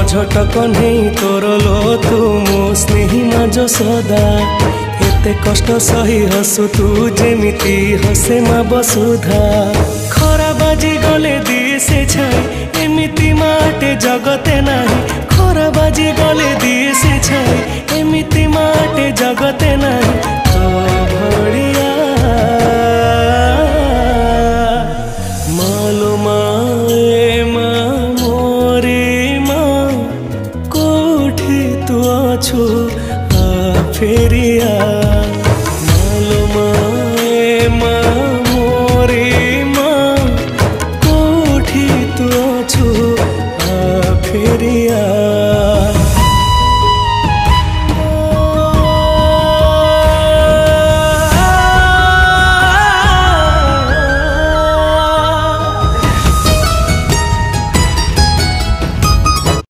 झटक नहीं तोर लो तू मो स्नेही माँ सदा एते कष्ट सही हसु तू जेमिति हसे माँ वसुधा खरा बाजी गले दिए से छाई एमिति माटे जगते नाही खरा बाजी गले दिए से छाई एमिति माटे जगते नाही तो भड़िया मालो माए माँ मोरे माँ कोठी तू अछु आ फेरिया मालो माए माँ मोरे माँ कोठी तू अछु आ फेरिया।